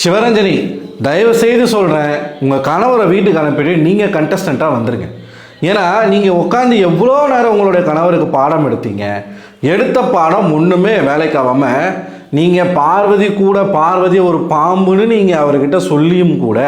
சிவரஞ்சனி, தயவு செய்து சொல்கிறேன், உங்கள் கணவரை வீட்டுக்கு அனுப்பிட்டு நீங்கள் கண்டஸ்டண்ட்டாக வந்துருங்க. ஏன்னா நீங்கள் உட்காந்து எவ்வளோ நேரம் உங்களுடைய கணவருக்கு பாடம் எடுத்தீங்க. எடுத்த பாடம் ஒன்றுமே வேலைக்கு ஆகாமல் நீங்கள் பார்வதி ஒரு பாம்புன்னு நீங்கள் அவர்கிட்ட சொல்லியும் கூட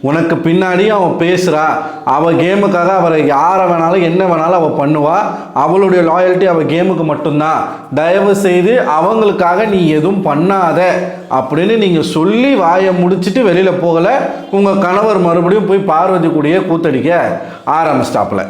உனக்கு பின்னாடியும் அவன் பேசுகிறா, அவள் கேமுக்காக அவரை யாரை வேணாலும் என்ன வேணாலும் அவள் பண்ணுவா, அவளுடைய லாயல்ட்டி அவள் கேமுக்கு மட்டும்தான், தயவு செய்து அவங்களுக்காக நீ எதுவும் பண்ணாத அப்படின்னு நீங்கள் சொல்லி வாயை முடிச்சுட்டு வெளியில் போகலை. உங்கள் கணவர் மறுபடியும் போய் பார்வதி கூடயே கூத்தடிக்க ஆரம்பிச்சிட்டாப்புல.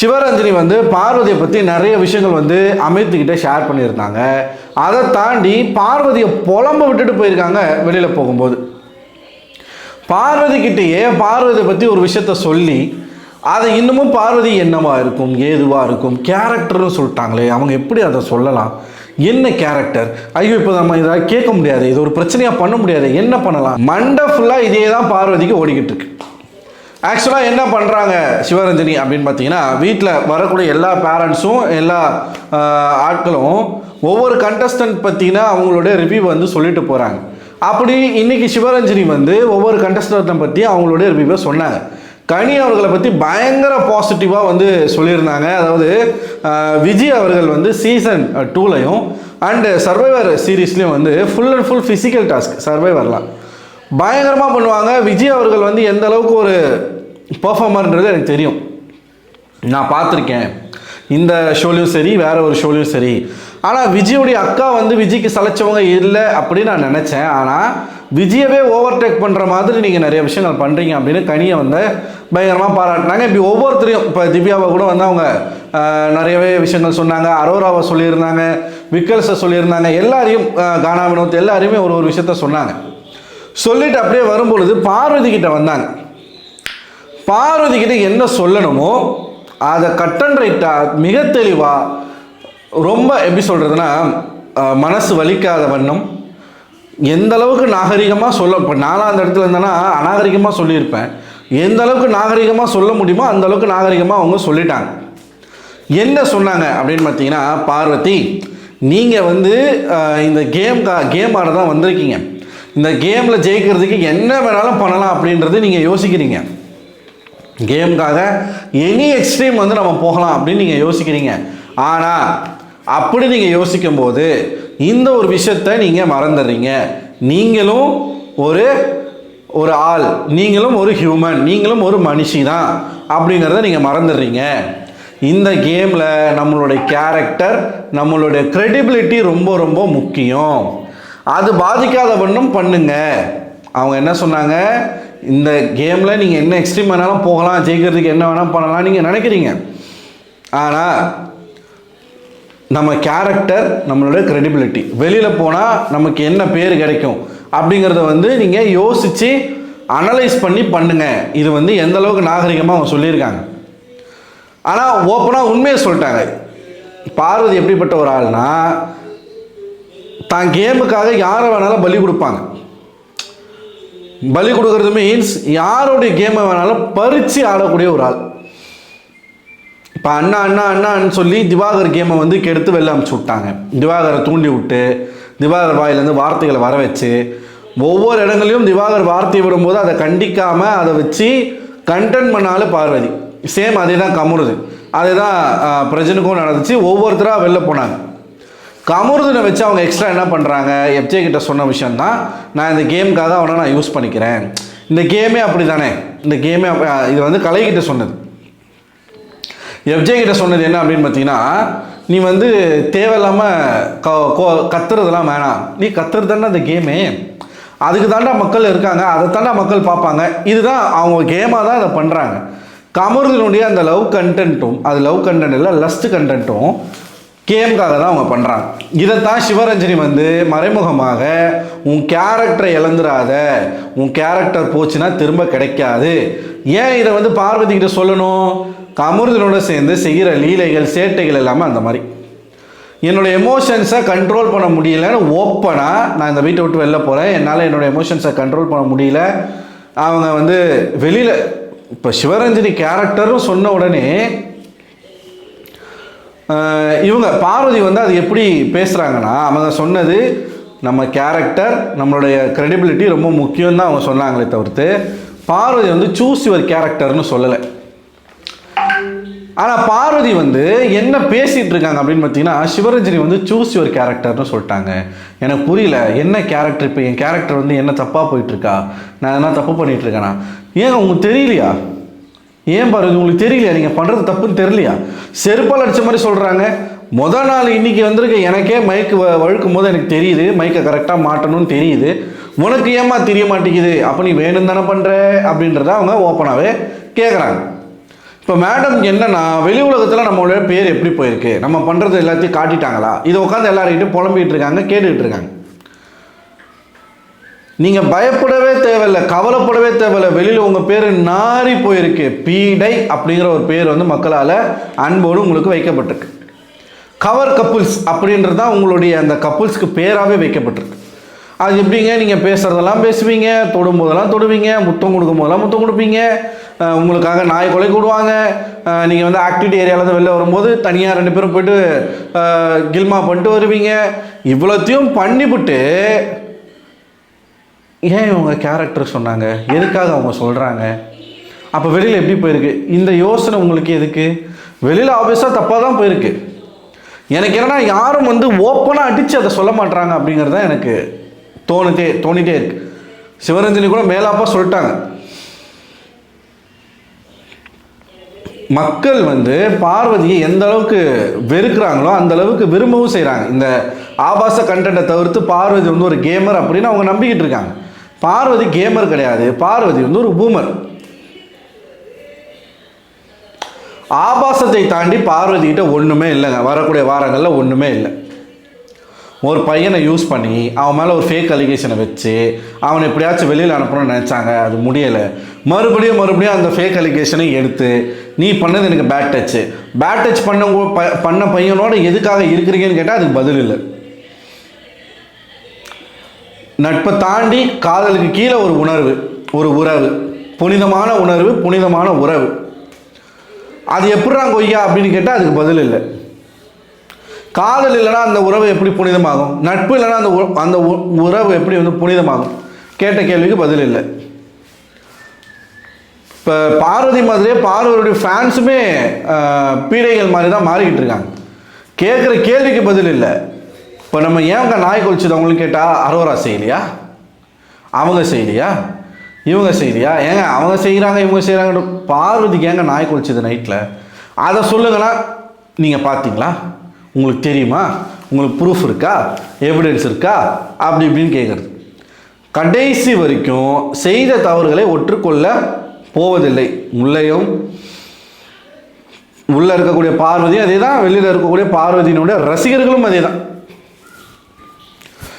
சிவரஞ்சனி பார்வதியை பற்றி நிறைய விஷயங்கள் அமித்கிட்ட ஷேர் பண்ணியிருந்தாங்க. அதை தாண்டி பார்வதியை புலம்ப விட்டுட்டு போயிருக்காங்க. வெளியில் போகும்போது பார்வதிக்கிட்டேயே பார்வதியை பற்றி ஒரு விஷயத்த சொல்லி அதை இன்னமும் பார்வதி என்னவா இருக்கும் ஏதுவாக இருக்கும் கேரக்டர்னு சொல்லிட்டாங்களே, அவங்க எப்படி அதை சொல்லலாம், என்ன கேரக்டர், ஐயோ இப்போ நம்ம இதை கேட்க முடியாது, இது ஒரு பிரச்சனையாக பண்ண முடியாது, என்ன பண்ணலாம், மண்டை ஃபுல்லாக இதே தான் பார்வதிக்கு ஓடிக்கிட்டு இருக்கு. ஆக்சுவலாக என்ன பண்ணுறாங்க சிவரஞ்சனி அப்படின்னு பார்த்தீங்கன்னா, வீட்டில் வரக்கூடிய எல்லா பேரண்ட்ஸும் எல்லா ஆட்களும் ஒவ்வொரு கண்டஸ்டன்ட் பற்றினா அவங்களுடைய ரிவ்யூ சொல்லிட்டு போகிறாங்க. அப்படி இன்றைக்கி சிவரஞ்சனி ஒவ்வொரு கண்டஸ்டன்ட்டை பற்றி அவங்களுடைய ரிவ்யூவை சொன்னாங்க. கனி அவர்களை பற்றி பயங்கர பாசிட்டிவாக சொல்லியிருந்தாங்க. அதாவது விஜய் அவர்கள் சீசன் 2லையும் அண்டு சர்வைவர் சீரீஸ்லேயும் full and full physical task சர்வைவர்லாம் பயங்கரமாக பண்ணுவாங்க. விஜய் அவர்கள் எந்த அளவுக்கு ஒரு பெர்ஃபார்மர்ன்றது எனக்கு தெரியும், நான் பார்த்துருக்கேன் இந்த ஷோலையும் சரி வேற ஒரு ஷோலையும் சரி. ஆனால் விஜயோடைய அக்கா விஜய்க்கு சலைச்சவங்க இல்லை அப்படின்னு நான் நினச்சேன். ஆனால் விஜயவே ஓவர்டேக் பண்ணுற மாதிரி நீங்கள் நிறைய விஷயங்கள் பண்ணுறீங்க அப்படின்னு கனியை பயங்கரமாக பாராட்டினாங்க. இப்படி ஒவ்வொருத்தரையும் இப்போ திவ்யாவை கூட அவங்க நிறையவே விஷயங்கள் சொன்னாங்க. அரோராவை சொல்லியிருந்தாங்க, விக்கல்ஸை சொல்லியிருந்தாங்க, எல்லாரையும் கானா வினோத் எல்லாரையுமே ஒரு விஷயத்த சொன்னாங்க. சொல்லிட்டு அப்படியே வரும்பொழுது பார்வதி கிட்ட வந்தாங்க. பார்வதி கிட்ட என்ன சொல்லணுமோ அதை கட் அண்ட் ரைட்டாக மிக தெளிவாக ரொம்ப எப்படி சொல்கிறதுனா மனசு வலிக்காத வண்ணம் எந்த அளவுக்கு நாகரிகமாக சொல்ல, இப்போ நானும் அந்த இடத்துல இருந்தேன்னா அநாகரிகமாக சொல்லியிருப்பேன், எந்த அளவுக்கு நாகரிகமாக சொல்ல முடியுமோ அந்த அளவுக்கு நாகரிகமாக அவங்க சொல்லிட்டாங்க. என்ன சொன்னாங்க அப்படின்னு பார்த்தீங்கன்னா, பார்வதி நீங்கள் இந்த கேம் ஆட தான் வந்திருக்கீங்க, இந்த கேமில் ஜெயிக்கிறதுக்கு என்ன வேணாலும் பண்ணலாம் அப்படின்றது நீங்கள் யோசிக்கிறீங்க. கேமுக்காக எனி எக்ஸ்ட்ரீம் நம்ம போகலாம் அப்படின்னு நீங்கள் யோசிக்கிறீங்க. ஆனால் அப்படி நீங்கள் யோசிக்கும் போது இந்த ஒரு விஷயத்தை நீங்கள் மறந்துடுறீங்க. நீங்களும் ஒரு ஆள், நீங்களும் ஒரு ஹியூமன், நீங்களும் ஒரு மனுஷி தான் அப்படிங்கிறத நீங்கள் மறந்துடுறீங்க. இந்த கேமில் நம்மளுடைய கேரக்டர், நம்மளுடைய க்ரெடிபிலிட்டி ரொம்ப ரொம்ப முக்கியம், அது பாதிக்காத வண்ணம் பண்ணுங்க. அவங்க என்ன சொன்னாங்க, இந்த கேமில் நீங்கள் என்ன எக்ஸ்ட்ரீம் வேணாலும் போகலாம், ஜெயிக்கிறதுக்கு என்ன வேணாலும் பண்ணலாம் நீங்கள் நினைக்கிறீங்க. ஆனால் நம்ம கேரக்டர், நம்மளோட க்ரெடிபிலிட்டி, வெளியில் போனால் நமக்கு என்ன பேர் கிடைக்கும் அப்படிங்கிறத நீங்கள் யோசித்து அனலைஸ் பண்ணி பண்ணுங்க. இது எந்த அளவுக்கு நாகரிகமாக அவங்க சொல்லியிருக்காங்க. ஆனால் ஓப்பனாக உண்மையை சொல்லிட்டாங்க. பார்வதி எப்படிப்பட்ட ஒரு ஆள்னா, தான் கேமுக்காக யாரை வேணாலும் பலி கொடுப்பாங்க. பலி கொடுக்கறது மீன்ஸ் யாருடைய கேமை வேணாலும் பறித்து ஆடக்கூடிய ஒரு ஆள். இப்போ அண்ணான்னு சொல்லி திவாகர் கேமை கெடுத்து வெளில அனுப்பிச்சி விட்டாங்க. திவாகரை தூண்டி விட்டு திவாகர் வாயிலேருந்து வார்த்தைகளை வர வச்சு ஒவ்வொரு இடங்களையும் திவாகர் வார்த்தையை விடும்போது அதை கண்டிக்காமல் அதை வச்சு கண்டென்ட் பண்ணாலும் பார்வதி. சேம் அதே தான் கமுருது, அதே தான் பிரஜனுக்கும் நடந்துச்சு. ஒவ்வொருத்தராக வெளில போனாங்க. கமுருதனை வச்சு அவங்க எக்ஸ்ட்ரா என்ன பண்ணுறாங்க, எஃப்ஜே கிட்ட சொன்ன விஷயந்தான், நான் இந்த கேமுக்காக அவனை நான் யூஸ் பண்ணிக்கிறேன், இந்த கேமே அப்படி தானே, இந்த கேமே இது கலைகிட்ட சொன்னது. எஃப்ஜே கிட்ட சொன்னது என்ன அப்படின்னு பார்த்தீங்கன்னா, நீ தேவையில்லாமல் கத்துறதெல்லாம் வேணாம், நீ கத்துறது தானே அந்த கேமே, அதுக்கு தாண்டா மக்கள் இருக்காங்க, அதை தாண்டா மக்கள் பார்ப்பாங்க, இதுதான் அவங்க கேமாக தான் அதை பண்ணுறாங்க. கமருதனுடைய அந்த லவ் கண்டென்ட்டும், அது லவ் கண்டென்ட் இல்லை லஸ்ட் கண்டென்ட்டும் கேமுக்காக தான் அவங்க பண்ணுறாங்க. இதைத்தான் சிவரஞ்சனி மறைமுகமாக உன் கேரக்டரை இழந்துடாத, உன் கேரக்டர் போச்சுன்னா திரும்ப கிடைக்காது. ஏன் இதை பார்வதி கிட்ட சொல்லணும், கமருதனோட சேர்ந்து செய்கிற லீலைகள் சேட்டைகள் எல்லாமே அந்த மாதிரி. என்னோடய எமோஷன்ஸை கண்ட்ரோல் பண்ண முடியலன்னு ஓப்பனாக நான் இந்த வீட்டை விட்டு வெளில போகிறேன், என்னால் என்னோடய எமோஷன்ஸை கண்ட்ரோல் பண்ண முடியல. அவங்க வெளியில் இப்போ சிவரஞ்சனி கேரக்டரும் சொன்ன உடனே இவங்க பார்வதி அது எப்படி பேசுகிறாங்கன்னா, அவங்க சொன்னது நம்ம கேரக்டர், நம்மளுடைய கிரெடிபிலிட்டி ரொம்ப முக்கியம் தான் அவங்க சொன்னாங்களே தவிர்த்து பார்வதி வந்து சூஸ் யுவர் கேரக்டர்னு சொல்லலை. ஆனால் பார்வதி வந்து என்ன பேசிகிட்டு இருக்காங்க அப்படின்னு பார்த்தீங்கன்னா, சிவரஞ்சனி வந்து சூஸ் யுவர் கேரக்டர்னு சொல்லிட்டாங்க. எனக்கு புரியல, என்ன கேரக்டர்? இப்போ என் கேரக்டர் வந்து என்ன தப்பாக போயிட்டுருக்கா? நான் என்ன தப்பு பண்ணிகிட்ருக்கேனா? ஏன் உங்களுக்கு தெரியலையா? ஏன் பார்வதி உங்களுக்கு தெரியலையா? நீங்கள் பண்ணுறது தப்புன்னு தெரியலையா? செருப்பால் அடித்த மாதிரி சொல்கிறாங்க. முதல் நாள் இன்றைக்கி வந்திருக்க எனக்கே மைக்கு வழுக்கும் போது எனக்கு தெரியுது, மைக்கை கரெக்டாக மாட்டணும்னு தெரியுது. உனக்கு ஏமா தெரிய மாட்டேங்குது? அப்போ நீ வேணும் தானே பண்ணுற அப்படின்றத அவங்க ஓப்பனாகவே கேட்குறாங்க. இப்போ மேடம் என்னன்னா, வெளி உலகத்தில் நம்மளோட பேர் எப்படி போயிருக்கு, நம்ம பண்ணுறது எல்லாத்தையும் காட்டிட்டாங்களா, இதை உட்காந்து எல்லார்கிட்டையும் புலம்பிகிட்டு இருக்காங்க, கேட்டுக்கிட்டு இருக்காங்க. நீங்கள் பயப்படவே தேவையில்லை, கவலைப்படவே தேவையில்லை. வெளியில் உங்கள் பேர் நாரி போயிருக்கு. பீடை அப்படிங்கிற ஒரு பேர் வந்து மக்களால் அன்போடு உங்களுக்கு வைக்கப்பட்டிருக்கு. கவர் கப்புல்ஸ் அப்படின்றது தான் உங்களுடைய அந்த கப்புல்ஸ்க்கு பேராகவே வைக்கப்பட்டிருக்கு. அது எப்படிங்க? நீங்கள் பேசுகிறதெல்லாம் பேசுவீங்க, தொடும்போதெல்லாம் தொடுவீங்க, முத்தம் கொடுக்கும் போதெல்லாம் முத்தம் கொடுப்பீங்க, உங்களுக்காக நாய் கொலை கூடுவாங்க. நீங்கள் வந்து ஆக்டிவிட்டி ஏரியாவிலேருந்து வெளில வரும்போது தனியாக 2 பேரும் போய்ட்டு கில்மா பண்ணிட்டு வருவீங்க. இவ்வளோத்தையும் பண்ணிவிட்டு ஏன் இவங்க கேரக்டர் சொன்னாங்க? எதுக்காக அவங்க சொல்கிறாங்க? அப்போ வெளியில் எப்படி போயிருக்கு? இந்த யோசனை உங்களுக்கு எதுக்கு? வெளியில் ஆப்வியஸாக தப்பாக தான் போயிருக்கு. எனக்கு என்னன்னா, யாரும் வந்து ஓப்பனாக அடித்து அதை சொல்ல மாட்டாங்க அப்படிங்கிறது தான் எனக்கு தோணிட்டே இருக்கு. சிவரஞ்சனி கூட மேலாப்பா சொல்லிட்டாங்க, மக்கள் வந்து பார்வதியை எந்த அளவுக்கு வெறுக்கிறாங்களோ அந்த அளவுக்கு விரும்பவும் செய்கிறாங்க. இந்த ஆபாச கண்டென்ட்டை தவிர்த்து பார்வதி வந்து ஒரு கேமர் அப்படின்னு அவங்க நம்பிக்கிட்டு இருக்காங்க. பார்வதி கேமர் கிடையாது, பார்வதி வந்து ஒரு பூமர். ஆபாசத்தை தாண்டி பார்வதி கிட்ட ஒன்றுமே இல்லைங்க. வரக்கூடிய வாரங்களில் ஒன்றுமே இல்லை. ஒரு பையனை யூஸ் பண்ணி அவன் மேலே ஒரு ஃபேக் அலிகேஷனை வச்சு அவனை எப்படியாச்சும் வெளியில் அனுப்பணும்னு நினச்சாங்க, அது முடியலை. மறுபடியும் அந்த ஃபேக் அலிகேஷனை எடுத்து நீ பண்ணது எனக்கு பேட் டச் பண்ண பையனோட எதுக்காக இருக்கிறீங்கன்னு கேட்டால் அதுக்கு பதில் இல்லை. நட்பை தாண்டி காதலுக்கு கீழே ஒரு உறவு, புனிதமான உணர்வு, புனிதமான உறவு, அது எப்படிறாங்க கொய்யா அப்படின்னு கேட்டால் அதுக்கு பதில் இல்லை. காதல் இல்லைனா அந்த உறவு எப்படி புனிதமாகும்? நட்பு இல்லைனா அந்த உறவு எப்படி வந்து புனிதமாகும்? கேட்ட கேள்விக்கு பதில் இல்லை. இப்போ பார்வதி மாதிரியே பார்வதியுடைய ஃபேன்ஸுமே பீடைகள் மாதிரி தான் மாறிக்கிட்டு இருக்காங்க. கேட்குற கேள்விக்கு பதில் இல்லை. இப்போ நம்ம ஏங்க நாய் கொலிச்சது அவங்களுக்கு கேட்டால் அரோரா செய்யலையா, அவங்க செய்யலையா, இவங்க செய்யலையா? ஏங்க அவங்க செய்கிறாங்க இவங்க செய்கிறாங்க, பார்வதிக்கு ஏங்க நாய் கொலிச்சது நைட்டில்? அதை சொல்லுங்கன்னா நீங்கள் பார்த்தீங்களா, உங்களுக்கு தெரியுமா, உங்களுக்கு ப்ரூஃப் இருக்கா, எவிடன்ஸ் இருக்கா, அப்படி இப்படின்னு கேட்குறது. கடைசி வரைக்கும் செய்த தவறுகளை ஒற்றுக்கொள்ள போவதில்லை. உள்ளே இருக்கக்கூடிய பார்வதியும் அதே தான், வெளியில் இருக்கக்கூடிய பார்வதியினுடைய ரசிகர்களும் அதே தான்.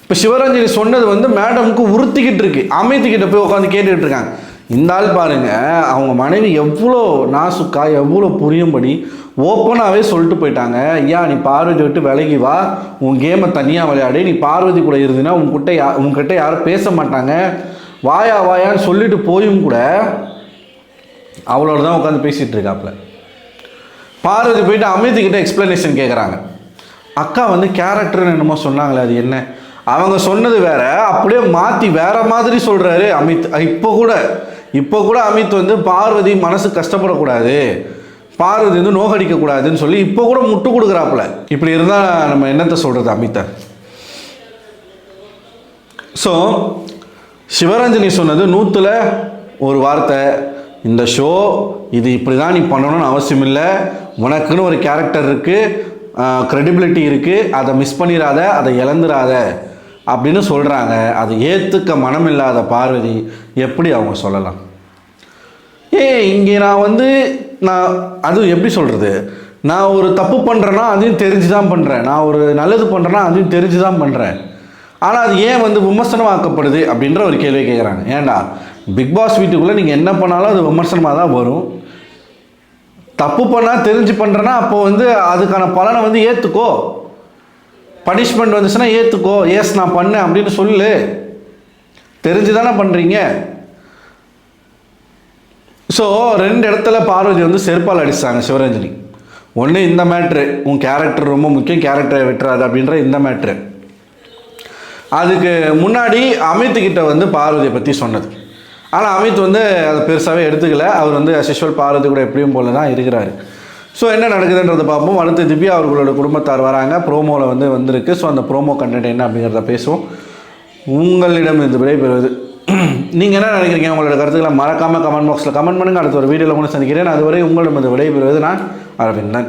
இப்போ சிவரஞ்சனி சொன்னது வந்து மேடமுக்கு உறுத்திக்கிட்டு இருக்கு. அமைதிக்கிட்ட போய் உட்காந்து கேட்டுக்கிட்டு இருக்காங்க. இந்த ஆள் பாருங்க, அவங்க மனைவி எவ்வளோ நாசுக்கா, எவ்வளோ புரியும்படி ஓப்பனாகவே சொல்லிட்டு போயிட்டாங்க. ஐயா நீ பார்வதி விட்டு விலகி வா, உன் கேமை தனியாக விளையாடு, நீ பார்வதி கூட இருந்தீன்னா உங்ககிட்ட யாரும் பேச மாட்டாங்க, வாயான்னு சொல்லிட்டு போயும் கூட அவளோட தான் உட்காந்து பேசிகிட்டு இருக்காப்புல. பார்வதி போயிட்டு அமைதிக்கிட்ட எக்ஸ்ப்ளனேஷன் கேட்குறாங்க. அக்கா வந்து கேரக்டர்னு என்னமோ சொன்னாங்களே, அது என்ன? அவங்க சொன்னது வேற, அப்படியே மாற்றி வேற மாதிரி சொல்கிறாரு அமித். இப்போ கூட அமித் வந்து பார்வதி மனசு கஷ்டப்படக்கூடாது, பார்வதி வந்து நோகடிக்கக்கூடாதுன்னு சொல்லி இப்போ கூட முட்டு கொடுக்குறாப்புல. இப்படி இருந்தால் நம்ம என்னத்தை சொல்கிறது அமித்தை? ஸோ சிவரஞ்சனி சொன்னது 100ல் 1 வார்த்தை. இந்த ஷோ இது இப்படி தான் நீ பண்ணணும்னு அவசியம் இல்லை, உனக்குன்னு ஒரு கேரக்டர் இருக்குது, க்ரெடிபிலிட்டி இருக்குது, அதை மிஸ் பண்ணிடாத, அதை இழந்துடாத அப்படின்னு சொல்கிறாங்க. அது ஏற்றுக்க மனம் இல்லாத பார்வதி எப்படி அவங்க சொல்லலாம்? இங்கே நான் அது எப்படி சொல்கிறது, நான் ஒரு தப்பு பண்ணுறேன்னா அதையும் தெரிஞ்சு தான் பண்ணுறேன், நான் ஒரு நல்லது பண்ணுறேன்னா அதையும் தெரிஞ்சு தான் பண்ணுறேன், ஆனால் அது ஏன் வந்து விமர்சனமாக்கப்படுது அப்படின்ற ஒரு கேள்வி கேட்குறாங்க. ஏன்டா பிக் பாஸ் வீட்டுக்குள்ளே நீங்கள் என்ன பண்ணாலும் அது விமர்சனமாக தான் வரும். தப்பு பண்ணால் தெரிஞ்சு பண்ணுறேன்னா அப்போ வந்து அதுக்கான பலனை வந்து ஏற்றுக்கோ, பனிஷ்மெண்ட் வந்துச்சுன்னா ஏற்றுக்கோ, எஸ் நான் பண்ணேன் அப்படின்னு சொல்லு, தெரிஞ்சு தானே பண்ணுறீங்க. ஸோ 2 இடத்துல பார்வதி வந்து செருப்பால் அடிச்சாங்க சிவரஞ்சனி. ஒன்று இந்த மேட்ரு, உன் கேரக்டர் ரொம்ப முக்கியம், கேரக்டரை விட்டுறாது அப்படின்ற இந்த மேட்ரு. அதுக்கு முன்னாடி அமித்கிட்ட வந்து பார்வதியை பற்றி சொன்னது. ஆனால் அமித் வந்து அதை பெருசாகவே எடுத்துக்கல. அவர் வந்து அசிஷுவல் பார்வதி கூட எப்படியும் போல தான் இருக்கிறாரு. ஸோ என்ன நடக்குதுன்றதை பார்ப்போம். அடுத்து திவ்யா அவர்களோட குடும்பத்தார் வராங்க. ப்ரோமோவில் வந்து வந்திருக்கு. ஸோ அந்த ப்ரோமோ கண்டென்ட் என்ன அப்படிங்கிறத பேசுவோம். உங்களிடம் இந்த விடைபெறுவது நீங்கள் என்ன நினைக்கிறீங்க? உங்களோட கருத்துக்களை மறக்காமல் கமெண்ட் பாக்ஸில் கமெண்ட் பண்ணுங்கள். அடுத்த ஒரு வீடியோவில் கூட சந்திக்கிறேன். அதுவரை உங்களிடம் இந்த விடைபெறுவது நான் அரவிந்தன்.